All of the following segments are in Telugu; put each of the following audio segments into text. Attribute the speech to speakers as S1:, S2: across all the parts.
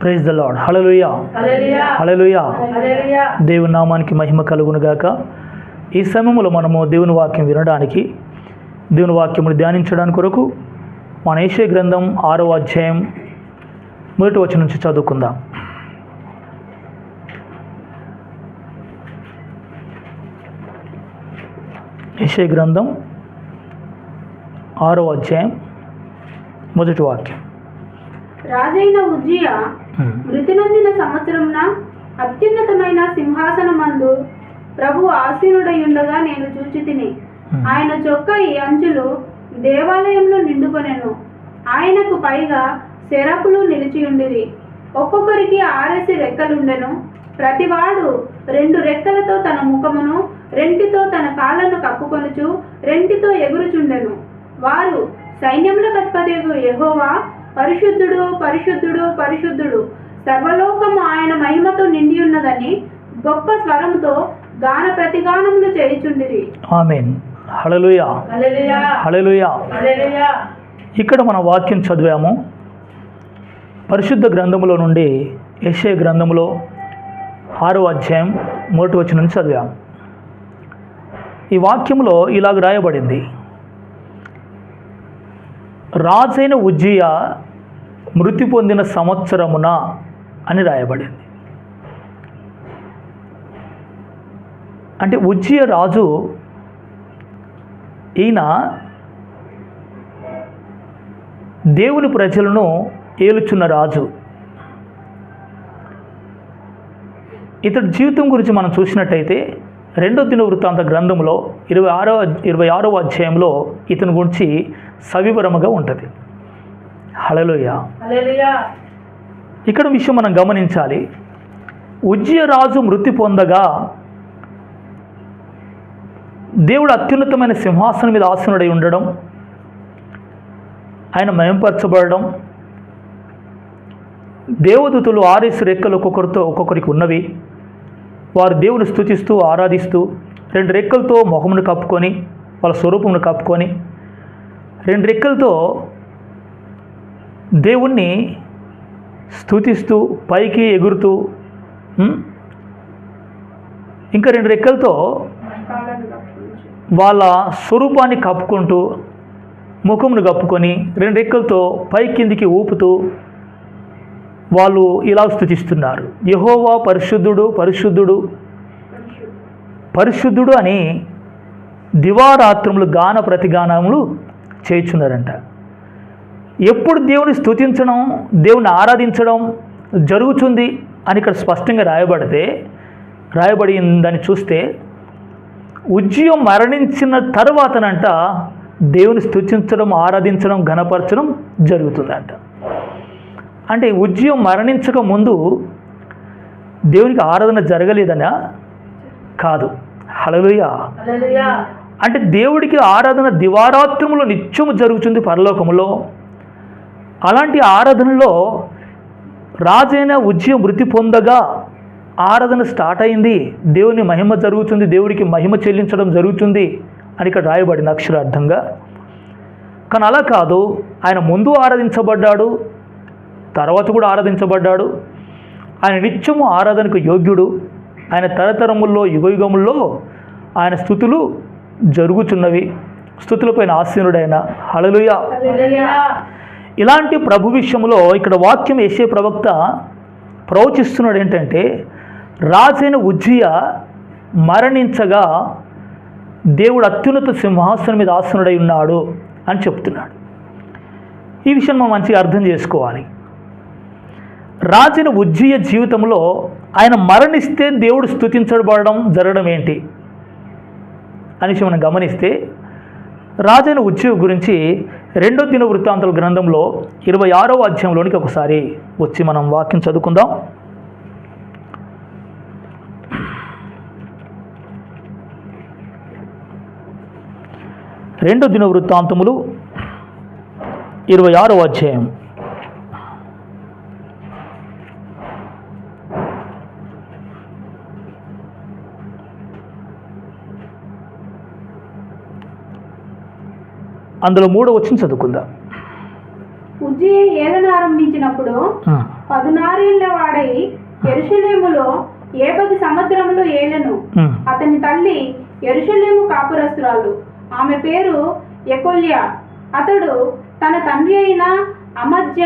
S1: Praise the lord. Hallelujah, hallelujah. దేవుని నామానికి మహిమ కలుగును గాక. ఈ సమయంలో మనము దేవుని వాక్యం వినడానికి, దేవుని వాక్యమును ధ్యానించడానికి కొరకు మన యెషయా గ్రంథం 6వ అధ్యాయం 1వ వచనం నుంచి చదువుకుందాం. యెషయా గ్రంథం 6వ అధ్యాయం 1వ వాక్యం.
S2: రాజైన ఉజ్జియా మృతి నొందిన సంవత్సరమున అత్యున్నతమైన సింహాసనమందు ప్రభు ఆసీనుడై ఉండగా నేను చూచితిని. ఆయన చొక్కా ఈ అంచులు దేవాలయంలో నిండుకొనెను. ఆయనకు పైగా శరపులు నిలిచియుండిరి. ఒక్కొక్కరికి 6 రెక్కలుండెను. ప్రతివాడు 2 రెక్కలతో తన ముఖమును, 2తో తన కాళ్ళను కప్పుకొనుచు 2తో ఎగురుచుండెను. వారు సైన్యములకు అధిపతియగు యెహోవా పరిశుద్ధుడు, పరిశుద్ధుడు, పరిశుద్ధుడు, సర్వలోకము ఆయన మహిమతో నిండి ఉన్నదని గొప్ప స్వరముతో గాన ప్రతిగానములు చేయుచుండిరి.
S1: ఆమేన్. హల్లెలూయా, హల్లెలూయా. ఇక్కడ మన వాక్యం చదివాము. పరిశుద్ధ గ్రంథములో నుండి యెషయా గ్రంథములో 6వ అధ్యాయం 1వ వచనం నుంచి చదివాము. ఈ వాక్యంలో ఇలాగ రాయబడింది: రాజైన ఉజ్జియా మృతి పొందిన సంవత్సరమున అని రాయబడింది. అంటే ఉజ్జియా రాజు, ఈయన దేవుని ప్రజలను ఏలుచున్న రాజు. ఇతడి జీవితం గురించి మనం చూసినట్టయితే 2వ దినవృత్తాంత గ్రంథంలో 26వ అధ్యాయంలో ఇతని గురించి సవివరముగా ఉంటుంది. హల్లెలూయా. ఇక్కడ విషయం మనం గమనించాలి. ఉజ్జియా రాజు మృతి పొందగా దేవుడు అత్యున్నతమైన సింహాసనం మీద ఆసీనుడై ఉండడం, ఆయన మహిమపరచబడడం, దేవదూతలు 6 రెక్కలు ఒక్కొక్కరికి ఉన్నవి. వారు దేవుని స్తుతిస్తూ ఆరాధిస్తూ 2 రెక్కలతో మొహమును కప్పుకొని, వాళ్ళ స్వరూపమును కప్పుకొని, 2 రెక్కలతో దేవుణ్ణి స్తుతిస్తూ పైకి ఎగురుతూ, ఇంకా 2 రెక్కలతో వాళ్ళ స్వరూపాన్ని కప్పుకుంటూ, ముఖమును కప్పుకొని 2 రెక్కలతో పై కిందికి ఊపుతూ వాళ్ళు ఇలా స్తుతిస్తున్నారు: యెహోవా పరిశుద్ధుడు, పరిశుద్ధుడు, పరిశుద్ధుడు అని దివారాత్రములు గాన ప్రతిగానములు చేయుచున్నారంట. ఎప్పుడు దేవుని స్తుతించడం, దేవుని ఆరాధించడం జరుగుతుంది అని ఇక్కడ స్పష్టంగా రాయబడిందని చూస్తే, ఉజ్జియా మరణించిన తర్వాతనంట దేవుని స్తుతించడం, ఆరాధించడం, ఘనపరచడం జరుగుతుందంట. అంటే ఉజ్జియా మరణించక ముందు దేవునికి ఆరాధన జరగలేదనా? కాదు. హల్లెలూయా. అంటే దేవుడికి ఆరాధన దివారాత్రములో నిత్యము జరుగుతుంది పరలోకములో. అలాంటి ఆరాధనలో రాజైన ఉజ్జియా మృతి పొందగా ఆరాధన స్టార్ట్ అయింది. దేవుని మహిమ జరుగుతుంది, దేవుడికి మహిమ చెల్లించడం జరుగుతుంది అని ఇక్కడ రాయబడింది అక్షరార్థంగా. కానీ అలా కాదు. ఆయన ముందు ఆరాధించబడ్డాడు, తర్వాత కూడా ఆరాధించబడ్డాడు. ఆయన నిత్యము ఆరాధనకు యోగ్యుడు. ఆయన తరతరముల్లో, యుగయుగముల్లో ఆయన స్తుతులు జరుగుతున్నవి. స్తుతులపైన ఆసీనుడైన. హల్లెలూయా. ఇలాంటి ప్రభు విషయంలో ఇక్కడ వాక్యం యెషయా ప్రవక్త ప్రవచిస్తున్నాడు ఏంటంటే, రాజైన ఉజ్జియా మరణించగా దేవుడు అత్యున్నత సింహాసనం మీద ఆసీనుడై ఉన్నాడు అని చెప్తున్నాడు. ఈ విషయం మనం మంచిగా అర్థం చేసుకోవాలి. రాజైన ఉజ్జియా జీవితంలో ఆయన మరణిస్తే దేవుడు స్తుతించబడడం జరగడం ఏంటి అనేసి మనం గమనిస్తే, రాజైన ఉజ్జియా గురించి 2వ దినవృత్తాంతాల గ్రంథంలో 26వ అధ్యాయంలోనికి ఒకసారి వచ్చి మనం వాక్యం చదువుకుందాం. రెండో దినవృత్తాంతములు 26వ అధ్యాయం. అందులో 3వ వచనం చదువుకుందాం.
S2: ఉజ్జియ ఏలన ఆరంభించినప్పుడు 14 వాడై యెరూషలేములో 10 సంవత్సరములు ఏలెను. అతని తల్లి యెరూషలేము కాపురస్తురాలు, ఆమె పేరు యెకొల్యా. అతడు తన తండ్రి అయిన అమజ్య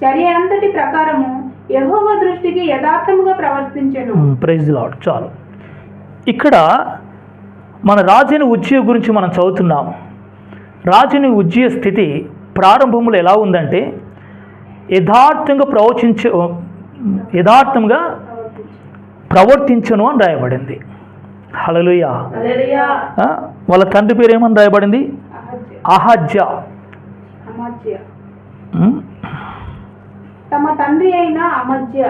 S2: చర్య అంతటి ప్రకారము యెహోవా దృష్టికి యథార్థముగా ప్రవర్తించెను.
S1: Praise the lord. చాలు. ఇక్కడ మన రాజైన ఉజ్జియ గురించి మనం చదువుతున్నాము. రాజుని ఉజ్జియ స్థితి ప్రారంభంలో ఎలా ఉందంటే యథార్థంగా ప్రవర్తించను అని రాయబడింది. హల్లెలూయా. వాళ్ళ తండ్రి పేరు ఏమని రాయబడింది? అహజ్యా.
S2: తమ తండ్రి అయిన
S1: అమజ్య.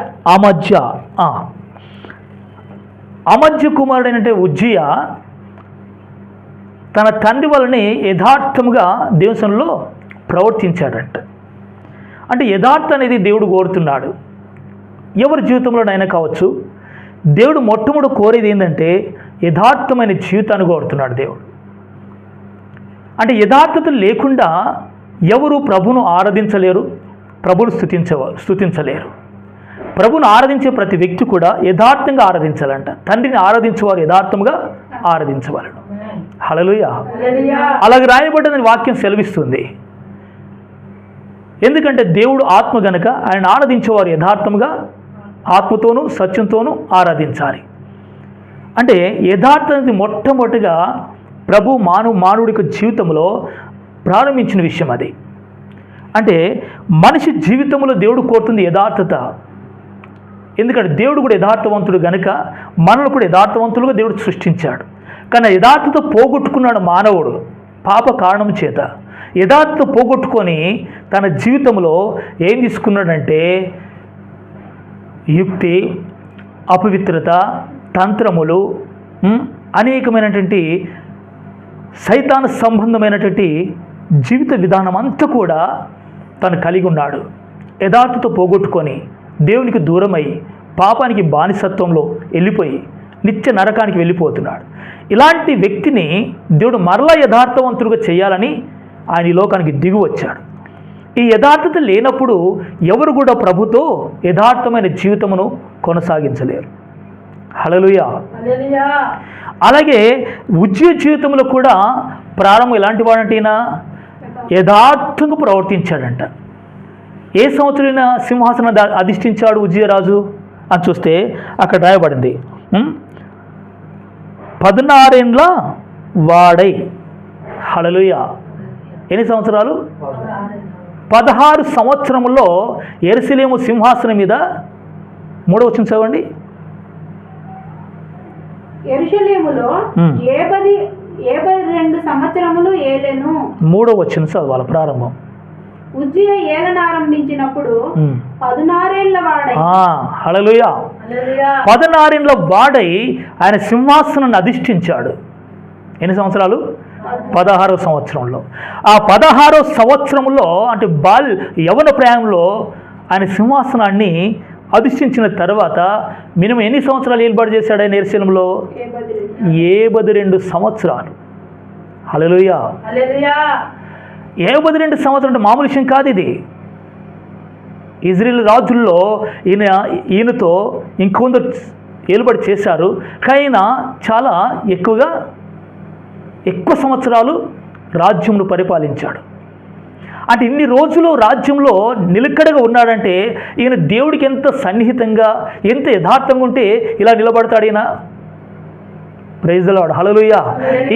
S1: అమజ్య కుమారుడైనటువంటి ఉజ్జియ తన తండ్రి వలని యథార్థముగా దేశంలో ప్రవర్తించాడంట. అంటే యథార్థ అనేది దేవుడు కోరుతున్నాడు. ఎవరి జీవితంలోనైనా కావచ్చు. దేవుడు మొట్టమొదటి కోరేది ఏంటంటే యథార్థమైన జీవితాన్ని కోరుతున్నాడు దేవుడు. అంటే యథార్థత లేకుండా ఎవరు ప్రభును ఆరాధించలేరు, ప్రభును స్తుతించలేరు. ప్రభును ఆరాధించే ప్రతి వ్యక్తి కూడా యథార్థంగా ఆరాధించాలంట. తండ్రిని ఆరాధించేవారు యథార్థంగా ఆరాధించవాలను. హల్లెలూయా. అలాగే రాయబడ్డదని వాక్యం సెలవిస్తుంది. ఎందుకంటే దేవుడు ఆత్మ గనుక ఆయన ఆరాధించేవారు యథార్థంగా ఆత్మతోనూ సత్యంతోనూ ఆరాధించాలి. అంటే యథార్థత మొట్టమొదటిగా ప్రభు మానవుడి జీవితంలో ప్రారంభించిన విషయం అది. అంటే మనిషి జీవితంలో దేవుడు కోరుతుంది యథార్థత. ఎందుకంటే దేవుడు కూడా యథార్థవంతుడు గనుక మనల్ని కూడా యథార్థవంతులుగా దేవుడు సృష్టించాడు. కానీ యథార్థత పోగొట్టుకున్నాడు మానవుడు పాప కారణం చేత. యథార్థత పోగొట్టుకొని తన జీవితంలో ఏం తీసుకున్నాడంటే యుక్తి, అపవిత్రత, తంత్రములు, అనేకమైనటువంటి సైతాన సంబంధమైనటువంటి జీవిత విధానం అంతా కూడా తను కలిగి ఉన్నాడు. యథార్థత పోగొట్టుకొని దేవునికి దూరమై పాపానికి బానిసత్వంలో వెళ్ళిపోయి నిత్య నరకానికి వెళ్ళిపోతున్నాడు. ఇలాంటి వ్యక్తిని దేవుడు మరలా యథార్థవంతుడిగా చేయాలని ఆయన ఈ లోకానికి దిగి వచ్చాడు. ఈ యథార్థత లేనప్పుడు ఎవరు కూడా ప్రభుతో యథార్థమైన జీవితమును కొనసాగించలేరు. హల్లెలూయా. అలాగే ఉజ్జియ జీవితంలో కూడా ప్రారంభం ఎలాంటి వాడంటేనా యథార్థంగా ప్రవర్తించాడంట. ఏ సంవత్సరం సింహాసనం అధిష్ఠించాడు ఉజ్జియ రాజు అని చూస్తే అక్కడ రాయబడింది 16 ఏండ్ల వాడై. హల్లెలూయా. ఎన్ని సంవత్సరాలు? 16 సంవత్సరములో యెరూషలేము సింహాసనం మీద 3వ వచనం చదవండి.
S2: యెరూషలేములో 72 సంవత్సరములు ఏలెను.
S1: 3వ వచనం చదవాలి ప్రారంభం.
S2: ఉజ్జియ ఏలన ఆరంభించినప్పుడు 16 ఏళ్ల వాడై.
S1: హల్లెలూయా. 16 ఏళ్ల వాడై ఆయన సింహాసనాన్ని అధిష్ఠించాడు. ఎన్ని సంవత్సరాలు? 16వ సంవత్సరంలో. ఆ 16వ సంవత్సరంలో అంటే యవన ప్రాయంలో ఆయన సింహాసనాన్ని అధిష్ఠించిన తర్వాత మినిమం ఎన్ని సంవత్సరాలు ఏర్పాటు చేశాడు ఆయన యెరూషలేములో? 72 సంవత్సరాలు. హల్లెలూయా. 72 సంవత్సరాలు అంటే మామూలు విషయం కాదు ఇది. ఇజ్రాయేల్ రాజుల్లో ఈయనతో ఇంకొందరు ఏలుబడి చేశారు. కానీ చాలా ఎక్కువ సంవత్సరాలు రాజ్యంను పరిపాలించాడు. అంటే ఇన్ని రోజులు రాజ్యంలో నిలకడగా ఉన్నాడంటే ఈయన దేవుడికి ఎంత సన్నిహితంగా ఎంత యథార్థంగా ఉంటే ఇలా నిలబడతాడు ఈయన. Praise the lord. హల్లెలూయా.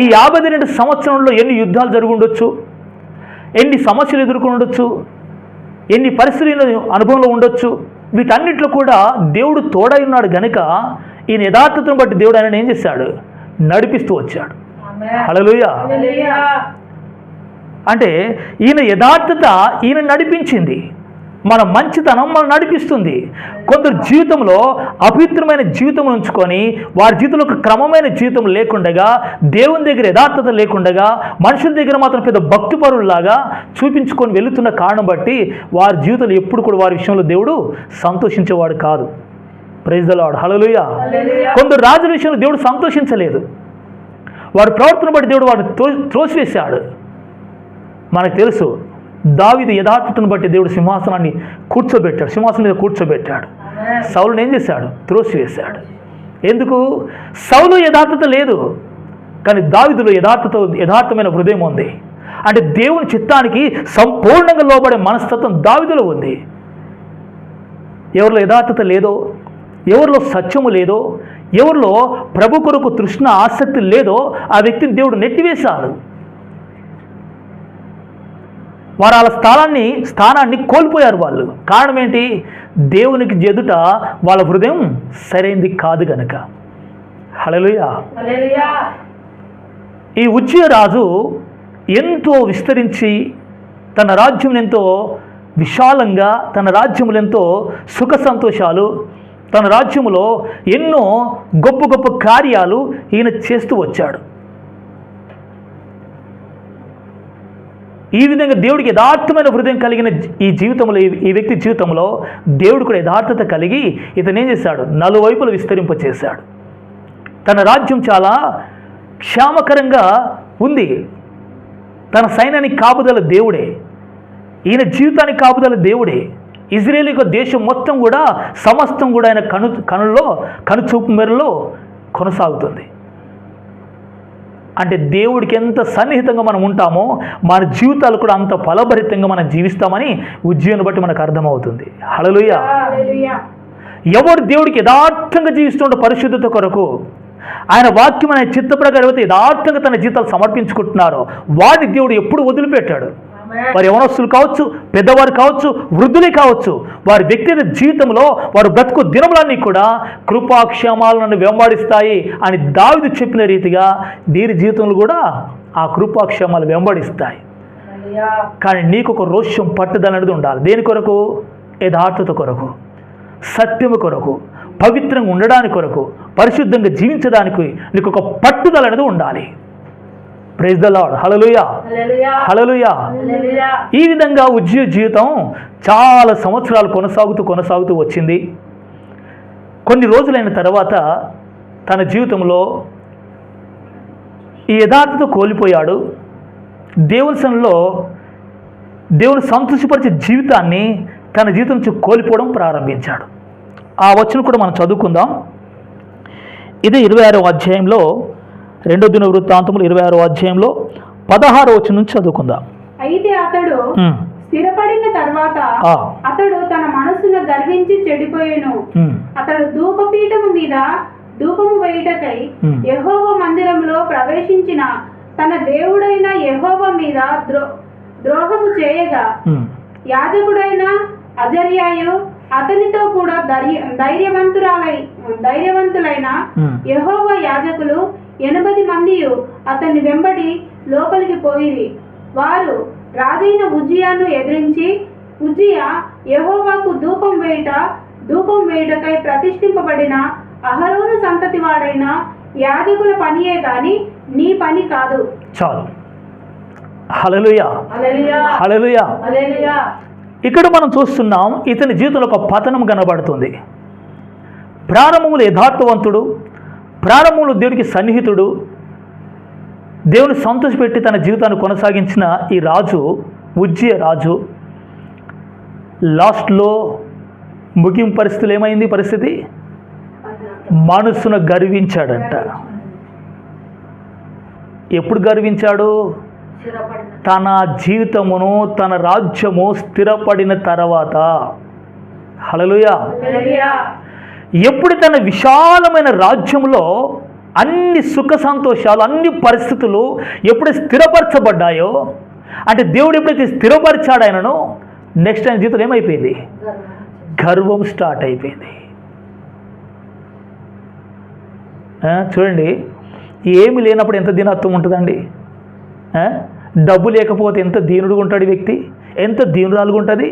S1: ఈ 52 సంవత్సరంలో ఎన్ని యుద్ధాలు జరిగి ఉండొచ్చు, ఎన్ని సమస్యలు ఎదుర్కొని ఉండొచ్చు, ఎన్ని పరిస్థితులు అనుభవంలో ఉండొచ్చు. వీటన్నిటిలో కూడా దేవుడు తోడై ఉన్నాడు గనుక ఈయన యథార్థతను బట్టి దేవుడు ఆయన ఏం చేశాడు? నడిపిస్తూ వచ్చాడు. హల్లెలూయా. అంటే ఈయన యథార్థత ఈయన నడిపించింది. మన మంచితనం మనం నడిపిస్తుంది. కొందరు జీవితంలో అపవిత్రమైన జీవితం ఉంచుకొని వారి జీవితంలో ఒక క్రమమైన జీవితం లేకుండగా, దేవుని దగ్గర యథార్థత లేకుండగా, మనుషుల దగ్గర మాత్రం పెద్ద భక్తిపరుల్లాగా చూపించుకొని వెళుతున్న కారణం బట్టి వారి జీవితంలో ఎప్పుడు కూడా వారి విషయంలో దేవుడు సంతోషించేవాడు కాదు. Praise the lord. హల్లెలూయా. కొందరు రాజుల విషయంలో దేవుడు సంతోషించలేదు. వారి ప్రవర్తన బట్టి దేవుడు వారిని త్రోసివేశాడు. మనకు తెలుసు దావీదు యథార్థతను బట్టి దేవుడు సింహాసనాన్ని సింహాసనం మీద కూర్చోబెట్టాడు. సౌలుని ఏం చేశాడు? త్రోసివేశాడు. ఎందుకు? సౌలు యథార్థత లేదు, కానీ దావీదులో యథార్థమైన హృదయం ఉంది. అంటే దేవుని చిత్తానికి సంపూర్ణంగా లోబడే మనస్తత్వం దావీదులో ఉంది. ఎవరిలో యథార్థత లేదో, ఎవరిలో సత్యము లేదో, ఎవరిలో ప్రభు కొరకు తృష్ణ ఆసక్తి లేదో ఆ వ్యక్తిని దేవుడు నెట్టివేశాడు. వారు వాళ్ళ స్థానాన్ని కోల్పోయారు. వాళ్ళు కారణం ఏంటి? దేవునికి ఎదుట వాళ్ళ హృదయం సరైంది కాదు గనక. హల్లెలూయా. ఈ ఉజ్జియా రాజు ఎంతో విస్తరించి తన రాజ్యం ఎంతో విశాలంగా, తన రాజ్యములు ఎంతో సుఖ సంతోషాలు, తన రాజ్యములో ఎన్నో గొప్ప గొప్ప కార్యాలు ఈయన చేస్తూ వచ్చాడు. ఈ విధంగా దేవుడికి యథార్థమైన హృదయం కలిగిన ఈ జీవితంలో, ఈ వ్యక్తి జీవితంలో దేవుడు కూడా యథార్థత కలిగి ఇతను ఏం చేశాడు? నలువైపులు విస్తరింపచేశాడు. తన రాజ్యం చాలా క్షేమకరంగా ఉంది. తన సైన్యానికి కాపుదల దేవుడే, ఈయన జీవితానికి కాపుదల దేవుడే. ఇజ్రాయేల్ యొక్క దేశం మొత్తం కూడా, సమస్తం కూడా ఆయన కనుచూపు మేరలో కొనసాగుతుంది. అంటే దేవుడికి ఎంత సన్నిహితంగా మనం ఉంటామో మన జీవితాలు కూడా అంత ఫలభరితంగా మనం జీవిస్తామని ఉజ్జియాను బట్టి మనకు అర్థమవుతుంది. హల్లెలూయా. ఎవరు దేవుడికి యథార్థంగా జీవిస్తుంటే పరిశుద్ధత కొరకు, ఆయన వాక్యం అనే చిత్త ప్రకారం యథార్థంగా తన జీవితాలు సమర్పించుకుంటున్నారో వారిని దేవుడు ఎప్పుడు వదిలిపెట్టాడు. వారు యవనస్తులు కావచ్చు, పెద్దవారు కావచ్చు, వృద్ధులే కావచ్చు, వారి వ్యక్తిగత జీవితంలో వారు బ్రతుకు దినములన్నీ కూడా కృపాక్షేమాలు నన్ను వెంబడిస్తాయి అని దావీదు చెప్పిన రీతిగా వీరి జీవితంలో కూడా ఆ కృపాక్షేమాలు వెంబడిస్తాయి. కానీ నీకు ఒక రోషం, పట్టుదల అనేది ఉండాలి. దేని కొరకు? యథార్థత కొరకు, సత్యము కొరకు, పవిత్రంగా ఉండడానికి కొరకు, పరిశుద్ధంగా జీవించడానికి నీకు ఒక పట్టుదల అనేది ఉండాలి. Praise the lord. Hallelujah. Hallelujah. ఈ విధంగా ఉజ్జియా జీవితం చాలా సంవత్సరాలు కొనసాగుతూ వచ్చింది. కొన్ని రోజులైన తర్వాత తన జీవితంలో ఈ యథార్థత కోల్పోయాడు. దేవుని సన్నిధిలో దేవుని సంతృష్టిపరిచే జీవితాన్ని తన జీవితం నుంచి కోల్పోవడం ప్రారంభించాడు. ఆ వచనం కూడా మనం చదువుకుందాం. ఇది 26వ అధ్యాయంలో, 2 దినవృత్తాంతములు 26వ అధ్యాయంలో 16వ వచనం నుంచి చదువుకుందాం.
S2: అయితే అతడు స్థిరపడిన తర్వాత అతడు తన మనస్సును గర్వించి చెడిపోయెను. అతడు ధూపపీఠము మీద ధూపము వేయుటకై యెహోవా మందిరంలో ప్రవేశించిన తన దేవుడైన యెహోవా మీద ద్రోహము చేయగా యాజకుడైన అజర్యాయు అతనితో కూడా ధైర్యవంతులైన యెహోవా యాజకులు 80 మంది అతన్ని వెంబడి లోపలికి పోయిరి. వారు రాజైన ఉజ్జియాను ఎదిరించి, ఉజ్జియా యెహోవాకు ధూపం వేయుటకై ప్రతిష్ఠింపబడిన అహరోను సంతతి వాడైన యాజకుల పనియే గాని నీ పని కాదు.
S1: చాలు. హల్లెలూయా. హల్లెలూయా. ఇక్కడ మనం చూస్తున్నాం ఇతని జీవితంలో ఒక పతనం కనబడుతుంది. ప్రారంభంలో యథార్థవంతుడు, ప్రారంభంలో దేవుడికి సన్నిహితుడు, దేవుని సంతోషపెట్టి తన జీవితాన్ని కొనసాగించిన ఈ రాజు, ఉజ్జియా రాజు, లాస్ట్లో ముగింపు పరిస్థితులు ఏమైంది? పరిస్థితి మనసును గర్వించాడంట. ఎప్పుడు గర్వించాడు? తన జీవితమును, తన రాజ్యము స్థిరపడిన తర్వాత. హల్లెలూయా. ఎప్పుడు తన విశాలమైన రాజ్యంలో అన్ని సుఖ సంతోషాలు, అన్ని పరిస్థితులు ఎప్పుడు స్థిరపరచబడ్డాయో, అంటే దేవుడు ఎప్పుడైతే స్థిరపరిచాడు ఆయనను, నెక్స్ట్ ఆయన జీవితం ఏమైపోయింది? గర్వం స్టార్ట్ అయిపోయింది. చూడండి, ఏమి లేనప్పుడు ఎంత దీనత్వం ఉంటుందండి. డబ్బు లేకపోతే ఎంత దీనుడుగా ఉంటాడు వ్యక్తి, ఎంత దీనురాలుగా ఉంటుంది.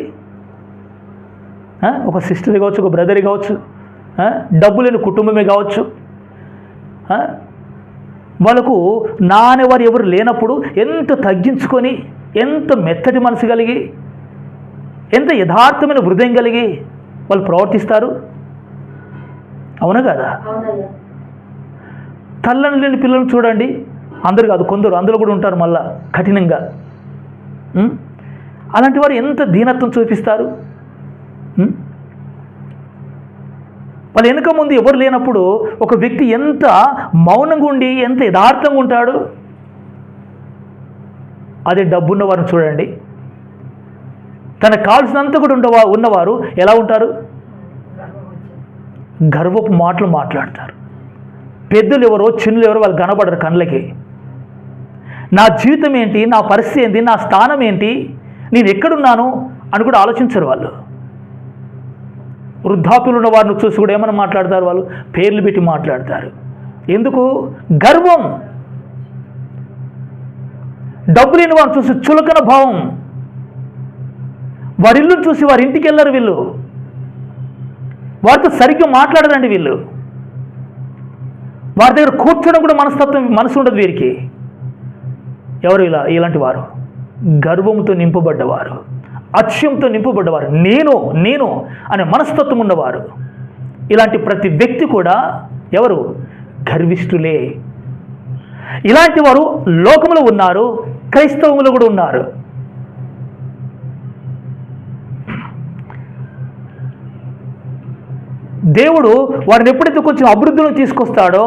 S1: ఒక సిస్టర్ కావచ్చు, ఒక బ్రదర్ కావచ్చు, డబ్బు లేని కుటుంబమే కావచ్చు, వాళ్ళకు నానేవారు ఎవరు లేనప్పుడు ఎంత తగ్గించుకొని, ఎంత మెత్తటి మనసు కలిగి, ఎంత యథార్థమైన హృదయం కలిగి వాళ్ళు ప్రవర్తిస్తారు. అవునా కదా? తల్లని లేని పిల్లలను చూడండి. అందరు కాదు, కొందరు అందులో కూడా ఉంటారు మళ్ళా కఠినంగా. అలాంటి వారు ఎంత దీనత్వం చూపిస్తారు. వాళ్ళ వెనుక ముందు ఎవరు లేనప్పుడు ఒక వ్యక్తి ఎంత మౌనంగా ఉండి ఎంత యథార్థంగా ఉంటాడు. అదే డబ్బున్న వారిని చూడండి, తనకు కావాల్సినంత కూడా ఉన్నవారు ఎలా ఉంటారు? గర్వపు మాటలు మాట్లాడతారు. పెద్దలు ఎవరో చిన్నలు ఎవరో వాళ్ళు కనబడరు కళ్ళకి. నా జీవితం ఏంటి, నా పరిస్థితి ఏంటి, నా స్థానం ఏంటి, నేను ఎక్కడున్నాను అని కూడా ఆలోచించరు వాళ్ళు. వృద్ధాప్యులు ఉన్న వారిని చూసి కూడా ఏమైనా మాట్లాడతారు వాళ్ళు? పేర్లు పెట్టి మాట్లాడతారు. ఎందుకు? గర్వం. డబ్బు లేని వారిని చూసి చులకన భావం. వారి ఇల్లును చూసి వారి ఇంటికి వెళ్ళరు వీళ్ళు. వారితో సరిగ్గా మాట్లాడరండి వీళ్ళు. వారి దగ్గర కూర్చోడం కూడా మనసు ఉండదు వీరికి. ఎవరు ఇలాంటి వారు? గర్వంతో నింపబడ్డవారు, అత్యంతో నింపబడ్డవారు, నేను అనే మనస్తత్వం ఉన్నవారు. ఇలాంటి ప్రతి వ్యక్తి కూడా ఎవరు? గర్విష్ఠులే. ఇలాంటి వారు లోకంలో ఉన్నారు, క్రైస్తవంలో కూడా ఉన్నారు. దేవుడు వారిని ఎప్పుడైతే కొంచెం అభివృద్ధిలో తీసుకొస్తాడో,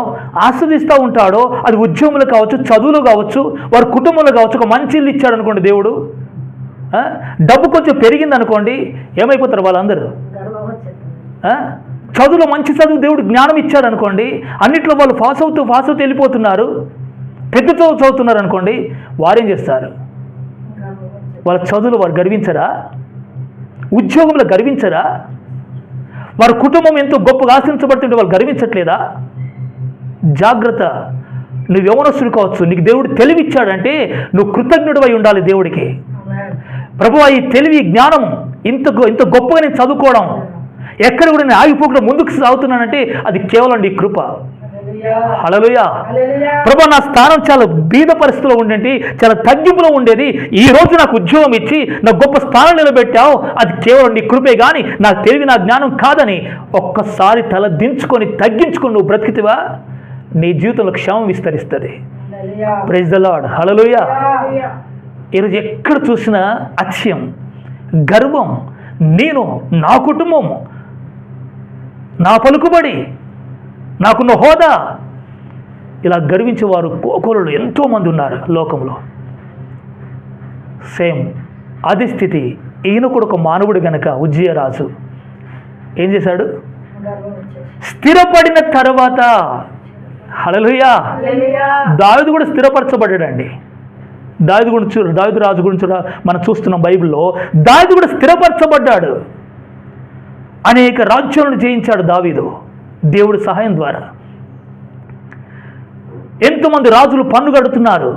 S1: ఆస్వాదిస్తూ ఉంటాడో, అది ఉద్యోగంలో కావచ్చు, చదువులో కావచ్చు, వారి కుటుంబంలో కావచ్చు, ఒక మంచి ఇల్లు ఇచ్చాడు అనుకోండి దేవుడు, డబ్బు కొంచెం పెరిగింది అనుకోండి, ఏమైపోతారు వాళ్ళందరూ? చదువులో మంచి చదువు దేవుడు జ్ఞానం ఇచ్చాడు అనుకోండి, అన్నిట్లో వాళ్ళు పాస్ అవుతూ వెళ్ళిపోతున్నారు, పెద్ద చదువుతున్నారు అనుకోండి, వారేం చేస్తారు? వాళ్ళ చదువులో వారు గర్వించరా? ఉద్యోగంలో గర్వించరా? వారి కుటుంబం ఎంతో గొప్పగా ఆశించబడుతుంటే వాళ్ళు గర్వించట్లేదా? జాగ్రత్త. నువ్వు యవనస్తుడు కావచ్చు, నీకు దేవుడు తెలివి ఇచ్చాడంటే నువ్వు కృతజ్ఞుడివై ఉండాలి దేవుడికి. ప్రభువా, ఈ తెలివి జ్ఞానం ఇంత గొప్పగా నేను చదువుకోవడం, ఎక్కడ కూడా నేను ఆగిపోకుండా ముందుకు సాగుతున్నానంటే అది కేవలం నీ కృప. హల్లెలూయా. ప్రభు, నా స్థానం చాలా బీద పరిస్థితిలో ఉండేది, చాలా తగ్గింపులో ఉండేది, ఈ రోజు నాకు ఉద్యోగం ఇచ్చి నా గొప్ప స్థానం నిలబెట్టావు, అది కేవలం నీ కృపే కానీ నా తెలివి నా జ్ఞానం కాదని ఒక్కసారి తల దించుకొని తగ్గించుకొని నువ్వు బ్రతికితివా, నీ జీవితంలో క్షేమం విస్తరిస్తుంది. Praise the lord. హల్లెలూయా. ఈరోజు ఎక్కడ చూసినా అత్యం, గర్వం, నా కుటుంబం, నా పలుకుబడి, నాకున్న హోదా, ఇలా గర్వించేవారు కోకోలు ఎంతోమంది ఉన్నారు లోకంలో. సేమ్ అదే స్థితి. ఈయన కూడా ఒక మానవుడు గనక ఉజ్జియా రాజు ఏం చేశాడు? స్థిరపడిన తర్వాత, హల్లెలూయా, దావీదు కూడా స్థిరపరచబడ్డాడండి. దావీదు రాజు గురించి మనం చూస్తున్నాం బైబిల్లో. దావీదు కూడా స్థిరపరచబడ్డాడు. అనేక రాజ్యాలను జయించాడు దావీదు దేవుడి సహాయం ద్వారా. ఎంతోమంది రాజులు పన్ను కడుతున్నారు,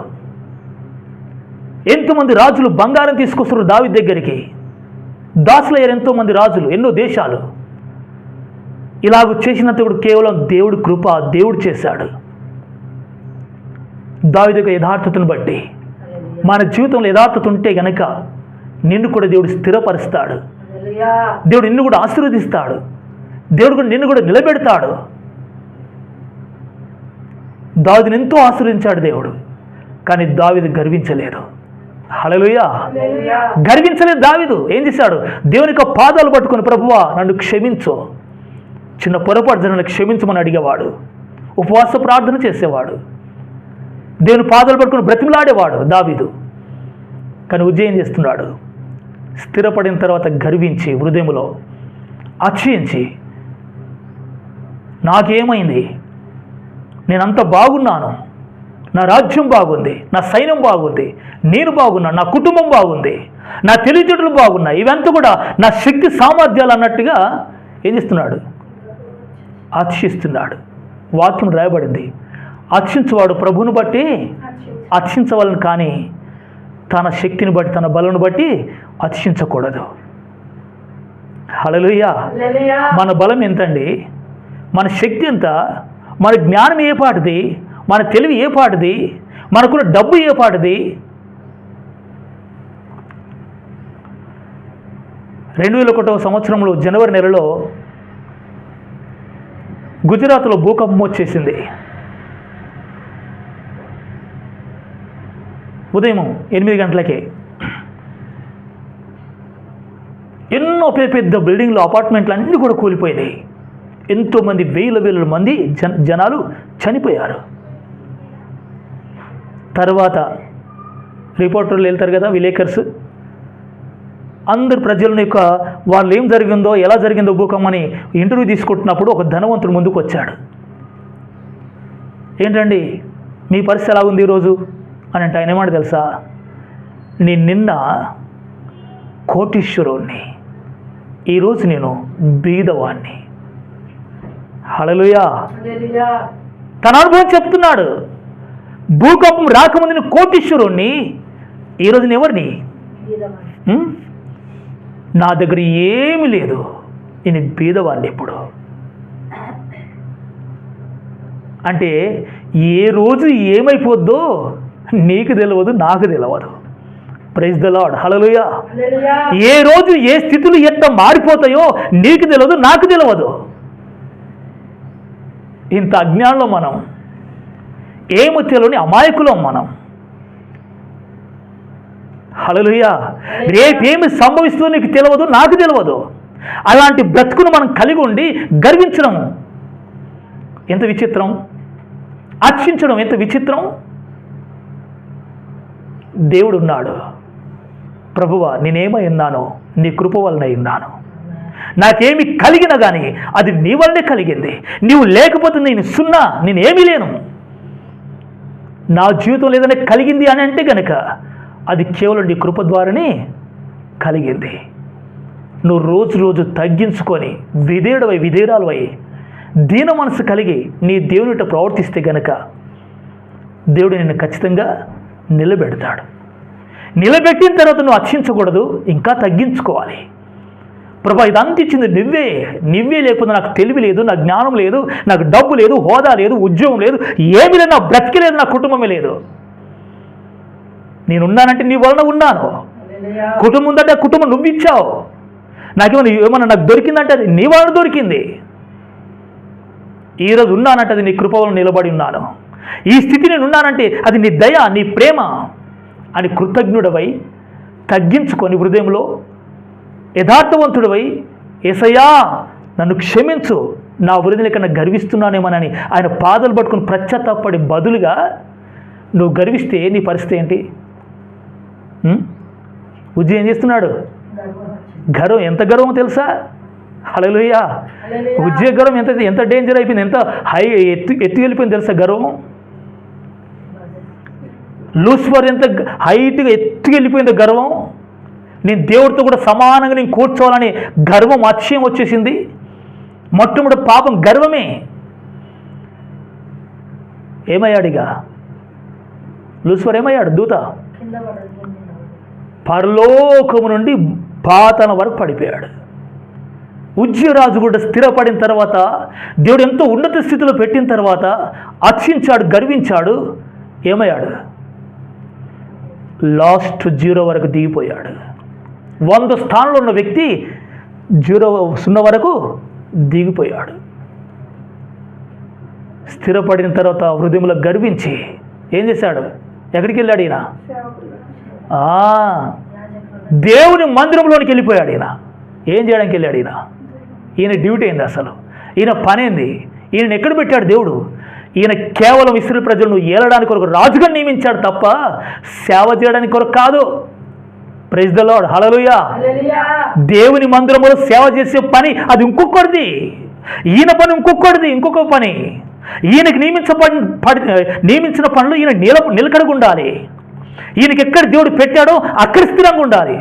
S1: ఎంతోమంది రాజులు బంగారం తీసుకొస్తున్నారు దావీదు దగ్గరికి. దాసులయ్యారు ఎంతోమంది రాజులు, ఎన్నో దేశాలు. ఇలాగ చేసినంత కూడా కేవలం దేవుడి కృప, దేవుడు చేశాడు. దావీదు యొక్క యథార్థతను బట్టి మన జీవితంలో యథార్థత ఉంటే గనక నిన్ను కూడా దేవుడు స్థిరపరుస్తాడు. దేవుడు నిన్ను కూడా ఆశీర్వదిస్తాడు. దేవుడు కూడా నిన్ను కూడా నిలబెడతాడు. దావీదుని ఎంతో ఆశీర్వదించాడు దేవుడు, కానీ దావీదు గర్వించలేదు. హల్లెలూయా. గర్వించలేదు దావీదు. ఏం చేశాడు? దేవుని యొక్క పాదాలు పట్టుకొని, ప్రభువా నన్ను క్షమించు, చిన్న పొరపాటు జనాన్ని క్షమించమని అడిగేవాడు. ఉపవాస ప్రార్థన చేసేవాడు, దేవుని పాదాలు పట్టుకొని బ్రతిమలాడేవాడు దావీదు. కానీ ఉజ్జియా ఏం చేస్తున్నాడు? స్థిరపడిన తర్వాత గర్వించి, హృదయంలో అతిశయించి, నాకేమైంది, నేనంత బాగున్నాను, నా రాజ్యం బాగుంది, నా సైన్యం బాగుంది, నేను బాగున్నాను, నా కుటుంబం బాగుంది, నా తెలివితేటలు బాగున్నాయి, ఇవంతా కూడా నా శక్తి సామర్థ్యాలు అన్నట్టుగా ఏం చేస్తున్నాడు? అతిశిస్తున్నాడు. వాక్యం రాయబడింది, అతిశించువాడు ప్రభువును బట్టి అతిశించవాలని, కానీ తన శక్తిని బట్టి, తన బలను బట్టి అతిశించకూడదు. హల్లెలూయా. మన బలం ఎంతండి? మన శక్తి ఎంత? మన జ్ఞానం ఏ పాటిది? మన తెలివి ఏ పాటిది? మనకున్న డబ్బు ఏ పాటిది? 2001వ సంవత్సరంలో జనవరి నెలలో గుజరాత్లో భూకంపం వచ్చేసింది. ఉదయం 8 గంటలకే ఎన్నో పెద్ద బిల్డింగ్లు, అపార్ట్మెంట్లు అన్నీ కూడా కూలిపోయినాయి. ఎంతోమంది వేల మంది జనాలు చనిపోయారు. తర్వాత రిపోర్టర్లు వెళ్తారు కదా, విలేకర్స్, అందరు ప్రజల యొక్క వాళ్ళు ఏం జరిగిందో, ఎలా జరిగిందో భూకంపమని ఇంటర్వ్యూ తీసుకుంటున్నప్పుడు ఒక ధనవంతుడు ముందుకు వచ్చాడు. ఏంటండి మీ పరిస్థితి ఎలా ఉంది ఈరోజు అని అంటే ఆయన ఏమంటే తెలుసా, నేను నిన్న కోటీశ్వరుణ్ణి, ఈరోజు నేను బీదవాణ్ణి. హల్లెలూయా. తన అనుభవం చెప్తున్నాడు. భూకంపం రాకముందు నేను కోటీశ్వరుణ్ణి, ఈరోజు నేను ఎవరిని? నా దగ్గర ఏమీ లేదు, నేను బీదవాణ్ణి ఇప్పుడు. అంటే ఏ రోజు ఏమైపోద్దో నీకు తెలియదు, నాకు తెలియదు. Praise the lord. హల్లెలూయా. ఏ రోజు ఏ స్థితులు ఎట్లా మారిపోతాయో నీకు తెలియదు, నాకు తెలియదు. ఇంత అజ్ఞానంలో మనం, ఏమో తెలియని అమాయకులం మనం. హల్లెలూయా. రేపేమి సంభవిస్తుందో నీకు తెలియదు, నాకు తెలియదు. అలాంటి బ్రతుకును మనం కలిగి ఉండి గర్వించడము ఎంత విచిత్రం, అర్చించడం ఎంత విచిత్రం. దేవుడు ఉన్నాడు. ప్రభువా, నేనేమై ఉన్నానో నీ కృప వలన ఉన్నాను. నాకేమి కలిగినా కానీ అది నీ వల్లనే కలిగింది. నీవు లేకపోతే నేను సున్నా, నేనేమీ లేను. నా జీవితం లేదనే కలిగింది అని అంటే కనుక అది కేవలం నీ కృప ద్వారానే కలిగింది. నువ్వు రోజు రోజు తగ్గించుకొని విధేయురాలువై దీన మనసు కలిగి నీ దేవునిట ప్రవర్తిస్తే గనక దేవుడు నిన్ను ఖచ్చితంగా నిలబెడతాడు. నిలబెట్టిన తర్వాత నువ్వు అర్చించకూడదు, ఇంకా తగ్గించుకోవాలి. ప్రభా, ఇదంతా ఇచ్చింది నువ్వే లేకపోతే నాకు తెలివి లేదు, నాకు జ్ఞానం లేదు, నాకు డబ్బు లేదు, హోదా లేదు, ఉద్యోగం లేదు, ఏమీ లేదు, నా బ్రతికి లేదు, నా కుటుంబమే లేదు. నేనున్నానంటే నీ వలన ఉన్నాను. కుటుంబం ఉందంటే ఆ కుటుంబం నువ్వు ఇచ్చావు. ఏమన్నా నాకు దొరికిందంటే అది నీ వలన దొరికింది. ఈరోజు ఉన్నానంటే అది నీ కృప వలన నిలబడి ఉన్నాను. ఈ స్థితి నేను ఉన్నానంటే అది నీ దయ, నీ ప్రేమ అని కృతజ్ఞుడవై తగ్గించుకొని హృదయంలో యథార్థవంతుడవై, యేసయ్యా నన్ను క్షమించు, నా హృదయం కన్నా గర్విస్తున్నానేమోనని ఆయన పాదాలు పట్టుకుని పశ్చాత్తాపడి బదులుగా నువ్వు గర్విస్తే నీ పరిస్థితి ఏంటి? ఉజ్జి ఏం చేస్తున్నాడు? గర్వం. ఎంత గర్వం తెలుసా? హల్లెలూయా. ఉజ్జయ గర్వం ఎంత డేంజర్ అయిపోయింది, ఎంత ఎత్తి వెళ్ళిపోయింది తెలుసా గర్వం. లూసిఫర్ ఎంత హైట్గా ఎత్తుకు వెళ్ళిపోయింది గర్వం. నేను దేవుడితో కూడా సమానంగా నేను కూర్చోవాలని గర్వం, అతిశయం వచ్చేసింది. మొట్టమొదటి పాపం గర్వమే. ఏమయ్యాడిగా లూసిఫర్? ఏమయ్యాడు? దూత. పరలోకము నుండి పాతాళం వరకు పడిపోయాడు. ఉజ్జయరాజు కూడా స్థిరపడిన తర్వాత, దేవుడు ఎంతో ఉన్నత స్థితిలో పెట్టిన తర్వాత అర్చించాడు, గర్వించాడు. ఏమయ్యాడు? లాస్ట్ 0 వరకు దిగిపోయాడు. 100 స్థానంలో ఉన్న వ్యక్తి 0 వరకు దిగిపోయాడు. స్థిరపడిన తర్వాత హృదయంలో గర్వించి ఏం చేశాడు? ఎక్కడికి వెళ్ళాడు ఈయన? దేవుని మందిరంలోనికి వెళ్ళిపోయాడు. ఈయన ఏం చేయడానికి వెళ్ళాడు? ఈయన డ్యూటీ ఏంది అసలు? ఈయన పనేంది? ఈయన ఎక్కడ పెట్టాడు దేవుడు? ఈయన కేవలం ఇశ్రాయేలు ప్రజలను ఏలడానికి కొరకు రాజుగా నియమించాడు తప్ప సేవ చేయడానికి కొరకు కాదు. Praise the lord. హల్లెలూయా. దేవుని మందిరంలో సేవ చేసే పని అది ఇంకొకటిది. ఈయన పని ఇంకొక పని. ఈయనకి నియమించిన పనులు ఈయన నిలకడగా ఉండాలి. ఈయనకి ఎక్కడ దేవుడు పెట్టాడో అక్కడ స్థిరంగా ఉండాలి.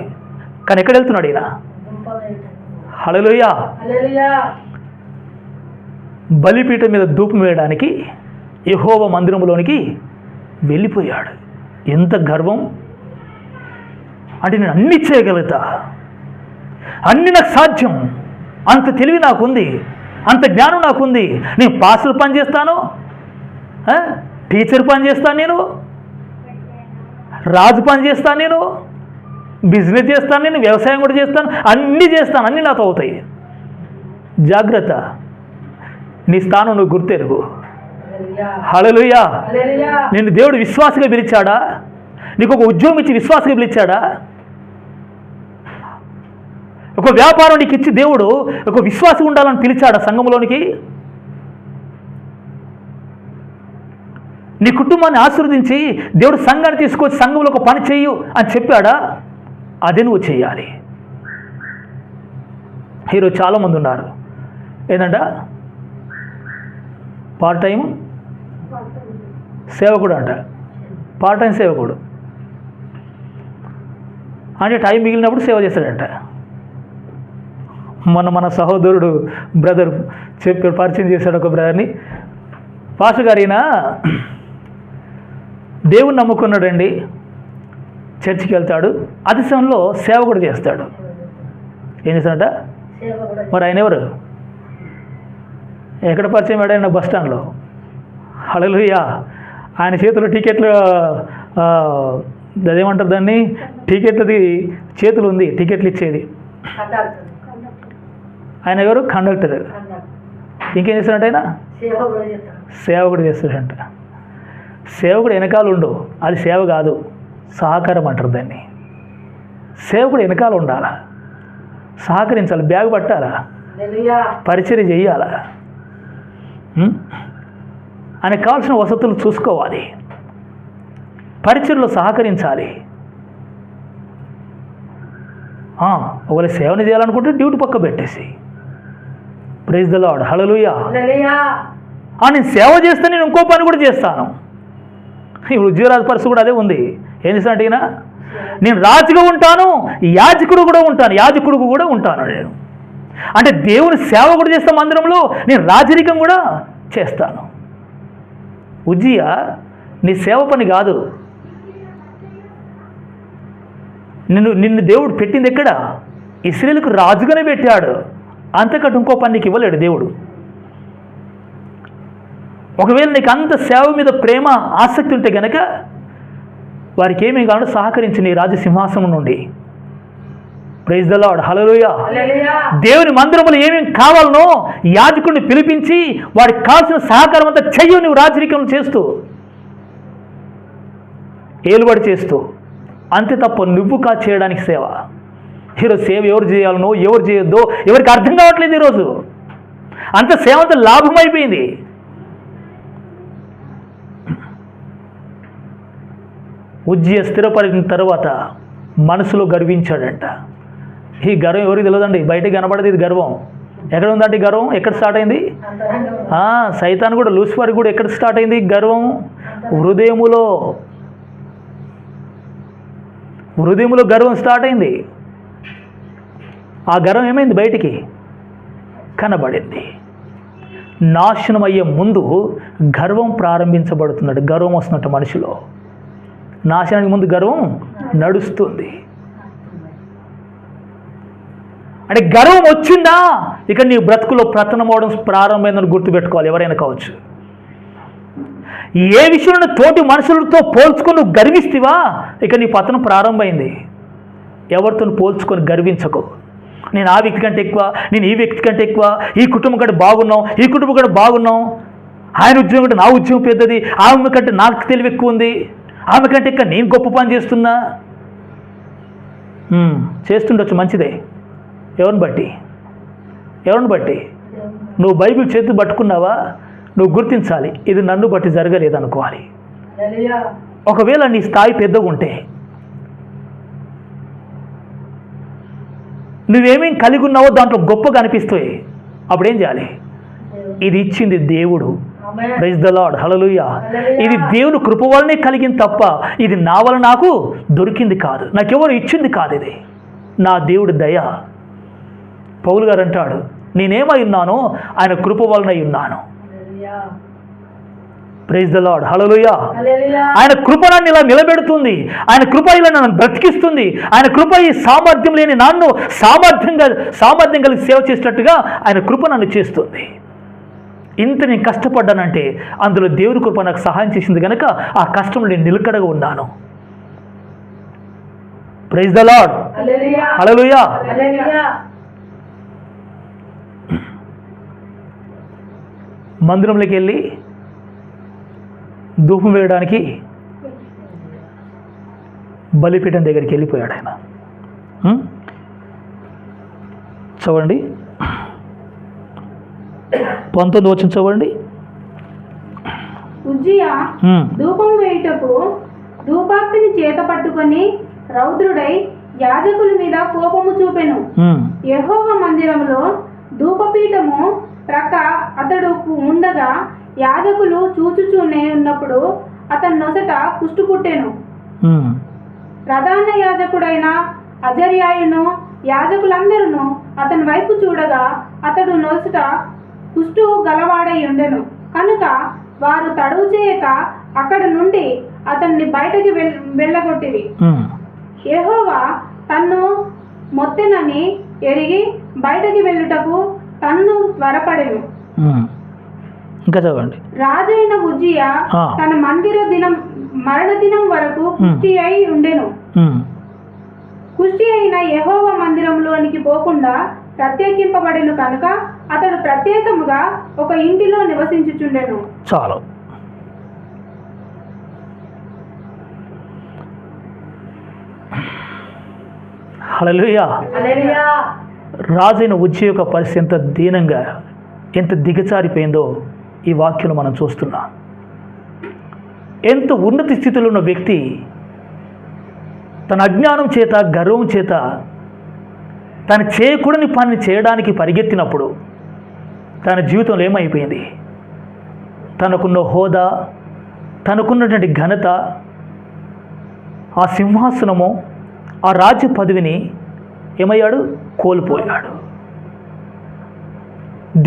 S1: కానీ ఎక్కడ వెళ్తున్నాడు ఈయన? హల్లెలూయా. బలిపీఠం మీద ధూపం వేయడానికి యెహోవా మందిరంలోనికి వెళ్ళిపోయాడు. ఎంత గర్వం అంటే, నేను అన్నీ చేయగలుగుతా, అన్నీ నాకు సాధ్యం, అంత తెలివి నాకుంది, అంత జ్ఞానం నాకుంది, నేను పాస్టర్ పని చేస్తాను, టీచర్ పని చేస్తాను, నేను రాజు పని చేస్తాను, నేను బిజినెస్ చేస్తాను, నేను వ్యవసాయం కూడా చేస్తాను, అన్నీ చేస్తాను, అన్నీ నాతో అవుతాయి. జాగ్రత్త, నీ స్థానం నువ్వు గుర్తెరుగు. హల్లెలూయా. నిన్ను దేవుడు విశ్వాసగా పిలిచాడా? నీకు ఒక ఉద్యోగం ఇచ్చి విశ్వాసగా పిలిచాడా? ఒక వ్యాపారం నీకు ఇచ్చి దేవుడు ఒక విశ్వాసం ఉండాలని పిలిచాడా సంఘంలోనికి? నీ కుటుంబాన్ని ఆశీర్వదించి దేవుడు సంఘాన్ని తీసుకొచ్చి సంఘంలో ఒక పని చెయ్యు అని చెప్పాడా? అదే నువ్వు చేయాలి. ఈరోజు చాలామంది ఉన్నారు ఏంటంట, పార్ట్ టైం సేవకుడు అంట, పార్ట్ టైం సేవకుడు అంటే టైం మిగిలినప్పుడు సేవ చేస్తాడంట. మన సహోదరుడు బ్రదర్ చెప్పాడు, పరిచయం చేశాడు ఒక బ్రదర్ని. పాస్టర్ గారు ఈయన దేవుని నమ్ముకున్నాడండి, చర్చికి వెళ్తాడు, అతి సమయంలో సేవ కూడా చేస్తాడు. ఏం చేస్తాడంట? మరి ఆయన ఎవరు? ఎక్కడ పరిచయం ఆడాయన? బస్ స్టాండ్లో. హల్లెలూయా. ఆయన చేతిలో టికెట్లు, అదేమంటారు దాన్ని, టికెట్లది చేతులు ఉంది, టికెట్లు ఇచ్చేది. ఆయన ఎవరు? కండక్టర్. ఇంకేం చేస్తాడంట ఆయన? సేవకుడు చేస్తాడంట. సేవకుడు వెనకాల ఉండు, అది సేవ కాదు, సహకారం అంటారు దాన్ని. సేవకుడు వెనకాల ఉండాలా, సహకరించాలి, బ్యాగ్ పట్టాలా, పరిచర్య చెయ్యాలా, ఆయనకు కావాల్సిన వసతులు చూసుకోవాలి, పరిచర్యలో సహకరించాలి. ఒకవేళ సేవని చేయాలనుకుంటే డ్యూటీ పక్క పెట్టేసి, ప్రైజ్ ద లార్డ్, హల్లెలూయా. నేను సేవ చేస్తే నేను ఇంకో పని కూడా చేస్తాను. ఇప్పుడు జీవరాజు పరిస్థితి కూడా అదే ఉంది. ఏం చేస్తానంటే ఈయన, నేను రాజుగా ఉంటాను, యాజకుడు కూడా ఉంటాను నేను. అంటే దేవుని సేవ కూడా చేస్తాం మందిరంలో, నేను రాజరికం కూడా చేస్తాను. ఉజ్జియా నీ సేవ పని కాదు, నిన్ను దేవుడు పెట్టింది ఎక్కడ? ఇశ్రాయేలుకు రాజుగానే పెట్టాడు, అంతకంటే ఇంకో పని నీకు ఇవ్వలేడు దేవుడు. ఒకవేళ నీకు అంత సేవ మీద ప్రేమ ఆసక్తి ఉంటే కనుక వారికి ఏమీ కావాలో సహకరించి నీ రాజు సింహాసనం నుండి. Praise the lord, hallelujah. దేవుని మందిరంలో ఏమేమి కావాలనో యాజకుడిని పిలిపించి వాడికి కావాల్సిన సహకారం అంతా చెయ్యు, నువ్వు రాజరికం చేస్తూ, ఏలుబడి చేస్తూ. అంతే తప్ప నువ్వు చేయడానికి సేవ. ఈరోజు సేవ ఎవరు చేయాలనో ఎవరు చేయొద్దో ఎవరికి అర్థం కావట్లేదు. ఈరోజు అంత సేవ అంతా లాభం అయిపోయింది. ఉజ్జియా స్థిరపడిన తర్వాత మనసులో గర్వించాడంట. ఈ గర్వం ఎవరికి తెలియదండి, బయటకు కనబడదు. ఇది గర్వం ఎక్కడ ఉందంటే, గర్వం ఎక్కడ స్టార్ట్ అయింది? సైతాన్ కూడా, లూసిఫర్ కూడా ఎక్కడ స్టార్ట్ అయింది గర్వం? హృదయములో గర్వం స్టార్ట్ అయింది. ఆ గర్వం ఏమైంది? బయటికి కనబడింది. నాశనం అయ్యే ముందు గర్వం ప్రారంభించబడుతున్నాడు. గర్వం వస్తున్నట్టు మనిషిలో, నాశనానికి ముందు గర్వం నడుస్తుంది. అంటే గర్వం వచ్చిందా ఇక నీ బ్రతుకులో పతనం అవడం ప్రారంభమైందని గుర్తుపెట్టుకోవాలి. ఎవరైనా కావచ్చు. ఏ విషయంలో తోటి మనుషులతో పోల్చుకొని నువ్వు గర్విస్తావా, ఇక నీ పతనం ప్రారంభమైంది. ఎవరితో పోల్చుకొని గర్వించకు. నేను ఆ వ్యక్తి కంటే ఎక్కువ, నేను ఈ వ్యక్తి కంటే ఎక్కువ, ఈ కుటుంబం కంటే బాగున్నాం, ఈ కుటుంబం కంటే బాగున్నాం, ఆయన ఉద్యోగం కంటే నా ఉద్యోగం పెద్దది, ఆమె కంటే నాకు తెలివి ఎక్కువ ఉంది, ఆమె కంటే ఎక్కువ నేను గొప్ప పని చేస్తున్నా. చేస్తుండొచ్చు, మంచిదే. ఎవరిని బట్టి? నువ్వు బైబిల్ చేతి పట్టుకున్నావా, నువ్వు గుర్తించాలి, ఇది నన్ను బట్టి జరగలేదు అనుకోవాలి. ఒకవేళ నీ స్థాయి పెద్దగా ఉంటే, నువ్వేమేం కలిగి ఉన్నావో దాంట్లో గొప్పగా అనిపిస్తాయి, అప్పుడేం చేయాలి? ఇది ఇచ్చింది దేవుడు. ప్రైజ్ ద లార్డ్, హల్లెలూయా. ఇది దేవుని కృప వల్లనే కలిగింది తప్ప ఇది నా వల్ల నాకు దొరికింది కాదు, నాకెవరు ఇచ్చింది కాదు, ఇది నా దేవుడి దయ. పౌలు గారు అంటాడు, నేనేమై ఉన్నానో ఆయన కృప వలనై ఉన్నాను. ప్రైజ్ ద లార్డ్, హల్లెలూయా. ఆయన కృప నన్ను ఇలా నిలబెడుతుంది, ఆయన కృప ఇలా నన్ను బ్రతికిస్తుంది, ఆయన కృప ఈ సామర్థ్యం లేని నన్ను సామర్థ్యం కలిగి సేవ చేసినట్టుగా ఆయన కృప నన్ను చేస్తుంది. ఇంత నేను కష్టపడ్డానంటే అందులో దేవుడి కృప నాకు సహాయం చేసింది కనుక ఆ కష్టంలో నేను నిలకడగా ఉన్నాను. ప్రైజ్ ద లార్డ్, హల్లెలూయా. మందిరంలోకి వెళ్ళి ధూపం వేయడానికి బలిపీఠం దగ్గరికి వెళ్ళిపోయాడు ఆయన. చదవండి 19 వచనం చదవండి.
S2: ఉజ్జియా ధూపం వేయుటకు ధూపార్తిని చేత పట్టుకొని రౌద్రుడై యాజకుల మీద కోపము చూపెను. యెహోవా మందిరములో ధూపపీఠము ప్రక్క అతడు ఉండగా యాజకులు చూచుచూనే ఉన్నప్పుడు అతని నొసట కుష్టు పుట్టెను. ప్రధాన యాజకుడైన అజర్యాయును యాజకులందరూ అతని వైపు చూడగా అతడు నొసట కుష్టు గలవాడై ఉండెను కనుక వారు తడువు చేయక అక్కడ నుండి అతన్ని బయటకి వెళ్ళగొట్టిరి. యెహోవా తన్ను మొత్తెనని ఎరిగి బయటకి వెళ్ళుటకు తన్ను త్వరపడెను.
S1: ఇంకా చదవండి.
S2: రాజైన ఉజ్జియా తన మరణ దినం వరకు కుష్టి అయి ఉండెను. కుష్టి అయిన యెహోవా మందిరంలోనికి పోకుండా ప్రత్యేకింపబడెను కనుక అతడు ప్రత్యేకముగా ఒక ఇంటిలో నివసించుచుండెను.
S1: చాలు. హల్లెలూయా. రాజైన ఉజ్జియా యొక్క పరిస్థితి ఎంత దీనంగా, ఎంత దిగజారిపోయిందో ఈ వాక్యం మనం చూస్తున్నాం. ఎంత ఉన్నత స్థితిలో ఉన్న వ్యక్తి తన అజ్ఞానం చేత, గర్వం చేత తను చేయకూడని పనిని చేయడానికి పరిగెత్తినప్పుడు తన జీవితంలో ఏమైపోయింది? తనకున్న హోదా, తనకున్నటువంటి ఘనత, ఆ సింహాసనము, ఆ రాజ్య పదవిని ఏమయ్యాడు? కోల్పోయాడు.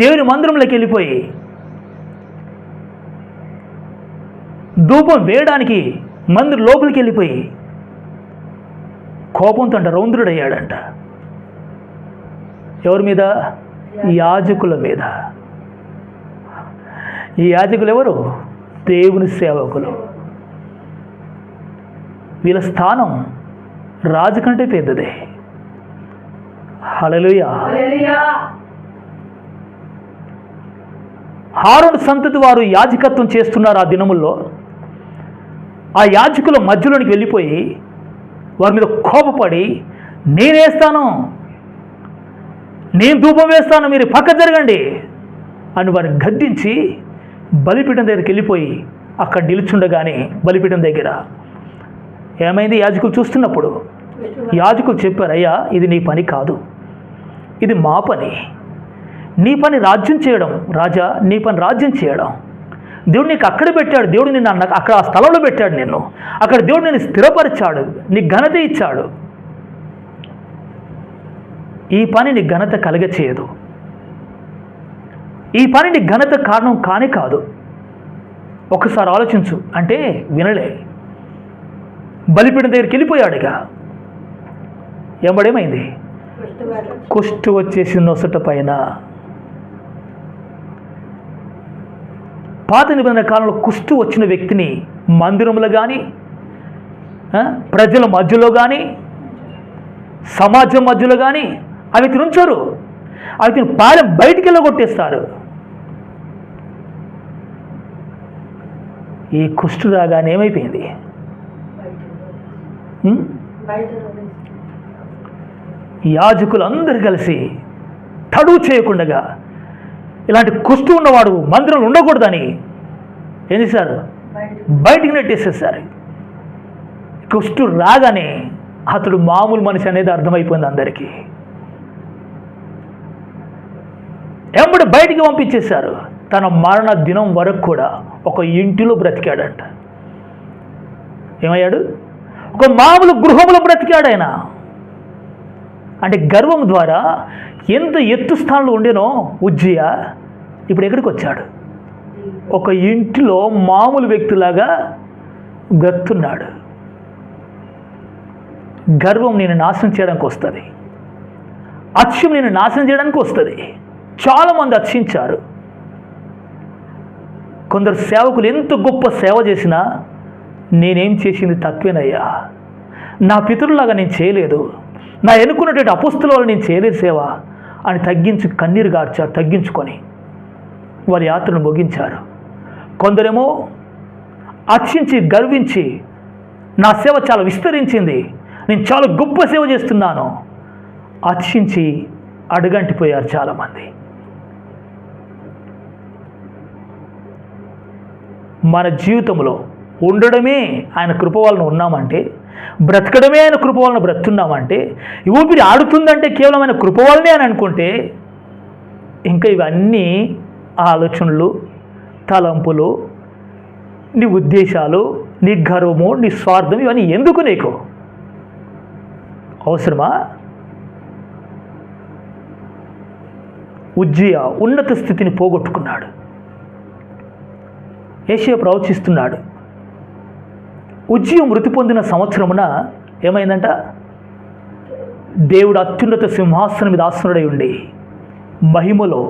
S1: దేవుని మందిరంలోకి వెళ్ళిపోయి ధూపం వేయడానికి మందిరం లోపలికి వెళ్ళిపోయి కోపంతో అంట రౌద్రుడయ్యాడంట. ఎవరి మీద? యాజకుల మీద. ఈ యాజకులు ఎవరు? దేవుని సేవకులు. వీళ్ళ స్థానం రాజు కంటే పెద్దదే. హల్లెలూయా. ఆరోను సంతతి వారు యాజకత్వం చేస్తున్నారు ఆ దినముల్లో. ఆ యాజకుల మధ్యలోనికి వెళ్ళిపోయి వారి మీద కోపపడి, నేనేస్తాను, నేను ధూపం వేస్తాను, మీరు పక్క జరగండి అని వారిని గద్దించి బలిపీఠం దగ్గరికి వెళ్ళిపోయి అక్కడ నిలుచుండగానే బలిపీఠం దగ్గర ఏమైంది? యాజకులు చూస్తున్నప్పుడు యాజకులు చెప్పారు, అయ్యా ఇది నీ పని కాదు, ఇది మా పని. నీ పని రాజ్యం చేయడం రాజా, నీ పని రాజ్యం చేయడం. దేవుడు నీకు అక్కడ పెట్టాడు, దేవుడు నిన్ను అక్కడ ఆ స్థలంలో పెట్టాడు, నిన్ను అక్కడ దేవుడు నిన్ను స్థిరపరిచాడు, నీకు ఘనత ఇచ్చాడు. ఈ పని నీ ఘనత కలగ చేయదు, ఈ పని నీ ఘనత కారణం కానే కాదు. ఒకసారి ఆలోచించు అంటే వినలే. బలిపీఠం దగ్గరికి వెళ్ళిపోయాడుగా. ఎంబడేమైంది? కుష్టు వచ్చేసి నొసట పైన. పాత నిబంధన కాలంలో కుష్టు వచ్చిన వ్యక్తిని మందిరంలో కానీ, ప్రజల మధ్యలో కానీ, సమాజం మధ్యలో కానీ అవి ఉంచరు. అవి పాలెం బయటికి వెళ్ళగొట్టేస్తారు. ఈ కుష్టు రాగానే ఏమైపోయింది? యాజకులు అందరు కలిసి తడువు చేయకుండా ఇలాంటి కుష్టు ఉన్నవాడు మందిరంలో ఉండకూడదని ఏం చేశారు? బయటికి నెట్టేసేసారు. కుష్టు రాగానే అతడు మామూలు మనిషి అనేది అర్థమైపోయింది అందరికీ. ఎంబడి బయటికి పంపించేశారు. తన మరణ దినం వరకు కూడా ఒక ఇంటిలో బ్రతికాడంట. ఏమయ్యాడు? ఒక మామూలు గృహంలో బ్రతికాడు ఆయన. అంటే గర్వం ద్వారా ఎంత ఎత్తు స్థానంలో ఉండేనో ఉజ్జియా ఇప్పుడు ఎక్కడికి వచ్చాడు? ఒక ఇంటిలో మామూలు వ్యక్తిలాగా బ్రతున్నాడు. గర్వం నేను నాశనం చేయడానికి వస్తుంది, అత్యం నేను నాశనం చేయడానికి వస్తుంది. చాలామంది అర్చించారు. కొందరు సేవకులు ఎంత గొప్ప సేవ చేసినా నేనేం చేసింది తక్కువేనయ్యా, నా పితరులాగా నేను చేయలేదు, నా ఎన్నుకున్నటువంటి అపుస్తుల వల్ల నేను చేయలేదు సేవ అని కన్నీరు గార్చారు. తగ్గించుకొని వారి యాత్రను ముగించారు. కొందరేమో అర్చించి గర్వించి నా సేవ చాలా విస్తరించింది, నేను చాలా గొప్ప సేవ చేస్తున్నాను, అర్చించి అడుగంటిపోయారు చాలామంది. మన జీవితంలో ఉండడమే ఆయన కృప వలన ఉన్నామంటే, బ్రతకడమే ఆయన కృప వలన బ్రతున్నామంటే, ఊపిరి ఆడుతుందంటే కేవలం ఆయన కృప వలనే అని అనుకుంటే, ఇంకా ఇవన్నీ ఆలోచనలు, తలంపులు, నీ ఉద్దేశాలు, నీ గర్వము, నీ స్వార్థం, ఇవన్నీ ఎందుకు నీకు అవసరమా? ఉజ్జియా ఉన్నత స్థితిని పోగొట్టుకున్నాడు. యెషయా ప్రవచిస్తున్నాడు, ఉజ్జియా మృతి పొందిన సంవత్సరమున ఏమైందంట? దేవుడు అత్యున్నత సింహాసనం మీద ఆసనుడై ఉండి మహిమలో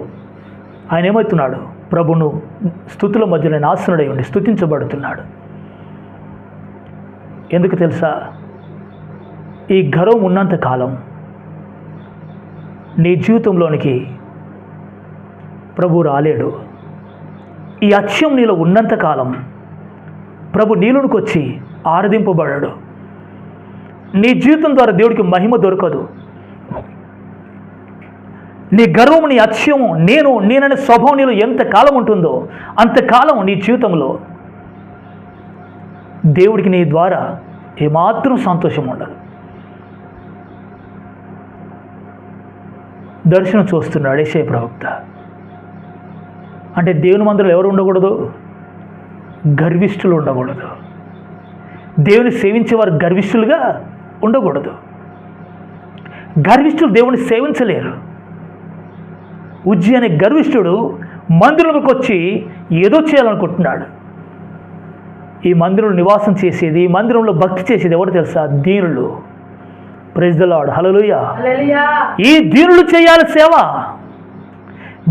S1: ఆయన ఏమవుతున్నాడు? ప్రభును స్తుతుల మధ్యలో ఆయన ఆసనుడై ఉండి స్తుతించబడుతున్నాడు. ఎందుకు తెలుసా? ఈ గర్వం ఉన్నంత కాలం నీ జీవితంలోనికి ప్రభు రాలేడు. ఈ అత్యం నీలో ఉన్నంతకాలం ప్రభు నీలోనికి వచ్చి ఆరాధింపబడాడు. నీ జీవితం ద్వారా దేవుడికి మహిమ దొరకదు. నీ గర్వము, నీ అత్యము, నేననే స్వభావం నీలో ఎంతకాలం ఉంటుందో అంతకాలం నీ జీవితంలో దేవుడికి నీ ద్వారా ఏమాత్రం సంతోషం ఉండదు. దర్శనం చూస్తున్నాడు యెషయా ప్రవక్త. అంటే దేవుని మందిరంలో ఎవరు ఉండకూడదు? గర్విష్ఠులు ఉండకూడదు. దేవుని సేవించేవారు గర్విష్ఠులుగా ఉండకూడదు. గర్విష్ఠులు దేవుని సేవించలేరు. ఉజ్జియా అనే గర్విష్ఠుడు మందిరంలోకి వచ్చి ఏదో చేయాలనుకుంటున్నాడు. ఈ మందిరంలో నివాసం చేసేది, ఈ మందిరంలో భక్తి చేసేది ఎవరు తెలుసా? దీనులు. Praise the lord, hallelujah. ఈ దీనులు చేయాలి సేవ.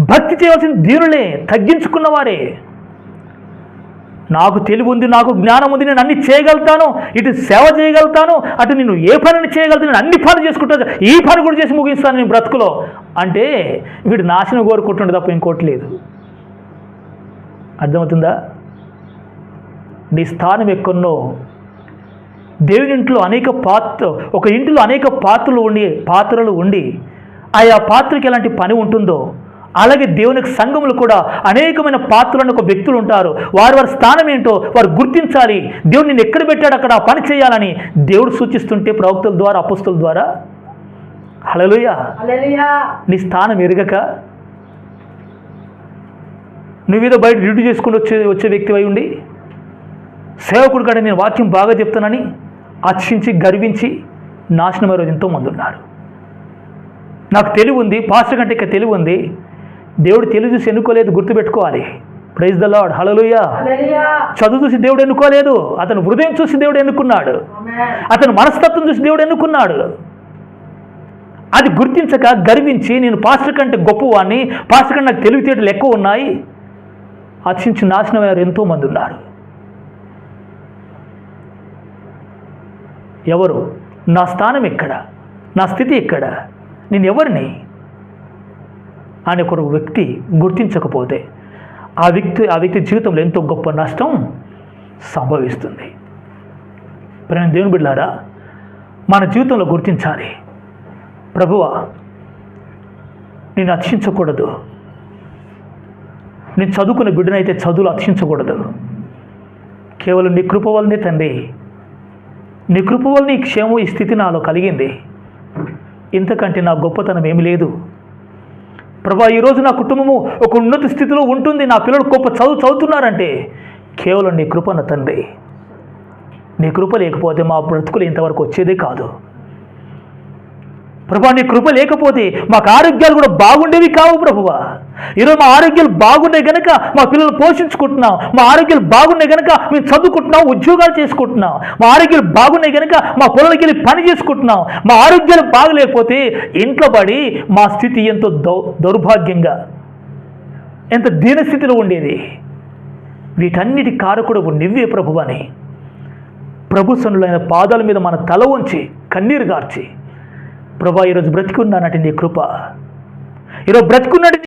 S1: భక్తి చేయవలసిన దీనులే, తగ్గించుకున్నవారే. నాకు తెలివి ఉంది, నాకు జ్ఞానం ఉంది, నేను అన్ని చేయగలుగుతాను, ఇటు సేవ చేయగలుగుతాను, అటు నేను ఏ పనిని చేయగలుగుతాను, నేను అన్ని పనులు చేసుకుంటాను, ఈ పని కూడా చేసి ముగిస్తాను నేను బ్రతుకులో అంటే వీడు నాశనం కోరుకుంటుండే తప్ప ఇంకోటి లేదు. అర్థమవుతుందా? నీ స్థానం ఎక్కడో దేవుని ఇంట్లో ఒక ఇంటిలో అనేక పాత్రలు ఉండి ఆయా పాత్రకి ఎలాంటి పని ఉంటుందో అలాగే దేవునికి సంఘములు కూడా అనేకమైన పాత్రలను ఒక వ్యక్తులు ఉంటారు. వారి స్థానం ఏంటో వారు గుర్తించాలి. దేవుడు నిన్ను ఎక్కడ పెట్టాడు అక్కడ ఆ పని చేయాలని దేవుడు సూచిస్తుంటే ప్రవక్తల ద్వారా, అపోస్తలుల ద్వారా, హల్లెలూయా, నీ స్థానం ఎరగక నువ్వేదో బయట డ్యూటీ చేసుకుని వచ్చే వ్యక్తి అయి ఉండి సేవకుడు కాడ నేను వాక్యం బాగా చెప్తానని అర్చించి గర్వించి నాశనమయ్యే రోజు ఎంతోమంది ఉన్నారు. నాకు తెలివి ఉంది, పాస్టర్ కంటే ఇక తెలివి ఉంది. దేవుడు తెలివి చూసి ఎన్నుకోలేదు, గుర్తుపెట్టుకోవాలి. ప్రైజ్ ద లార్డ్, హల్లెలూయా. చదువు చూసి దేవుడు ఎన్నుకోలేదు, అతను హృదయం చూసి దేవుడు ఎన్నుకున్నాడు. అతను మనస్తత్వం చూసి దేవుడు ఎన్నుకున్నాడు. అది గుర్తించక గర్వించి నేను పాస్టర్ కంటే గొప్పవాడిని, పాస్టర్ కంటే నాకు తెలివితేటలు ఎక్కువ ఉన్నాయి అర్చించి నాశనమయ్యారు ఎంతోమంది ఉన్నారు. ఎవరు? నా స్థానం ఎక్కడ, నా స్థితి ఎక్కడ, నేను ఎవరిని అని ఒక వ్యక్తి గుర్తించకపోతే ఆ వ్యక్తి జీవితంలో ఎంతో గొప్ప నష్టం సంభవిస్తుంది. ప్రేమ దేవుని బిడ్డలారా, మన జీవితంలో గుర్తించాలి, ప్రభువా నేను అర్చించకూడదు, నేను చదువుకున్న బిడ్డనైతే చదువులు అర్చించకూడదు, కేవలం నీ కృప వల్లనే తండ్రి, నీ కృప వల్ల నీ క్షేమం ఈ స్థితి నాలో కలిగింది, ఇంతకంటే నా గొప్పతనం ఏమి లేదు ప్రభా. ఈరోజు నా కుటుంబము ఒక ఉన్నత స్థితిలో ఉంటుంది, నా పిల్లలు గొప్ప చదువుతున్నారంటే కేవలం నీ కృప నా తండ్రి. నీ కృప లేకపోతే మా బ్రతుకులు ఇంతవరకు వచ్చేదే కాదు ప్రభా. నీ కృప లేకపోతే మాకు ఆరోగ్యాలు కూడా బాగుండేవి కావు ప్రభువా. ఈరోజు మా ఆరోగ్యాలు బాగున్నాయి కనుక మా పిల్లలు పోషించుకుంటున్నాం, మా ఆరోగ్యాలు బాగున్నాయి కనుక మేము చదువుకుంటున్నాం, ఉద్యోగాలు చేసుకుంటున్నాం, మా ఆరోగ్యాలు బాగున్నాయి కనుక మా పొలాలకి వెళ్ళి పని చేసుకుంటున్నాం. మా ఆరోగ్యాలు బాగలేకపోతే ఇంట్లో పడి మా స్థితి ఎంతో దౌర్భాగ్యంగా, ఎంత దీనస్థితిలో ఉండేది. వీటన్నిటి కారకుడు నువ్వే ప్రభువని ప్రభు సన్నులైన పాదాల మీద మన తల ఉంచి కన్నీరు గార్చి ప్రభా ఈరోజు బ్రతికున్నానంటే నీ కృప, ఈరోజు బ్రతికున్నట్టు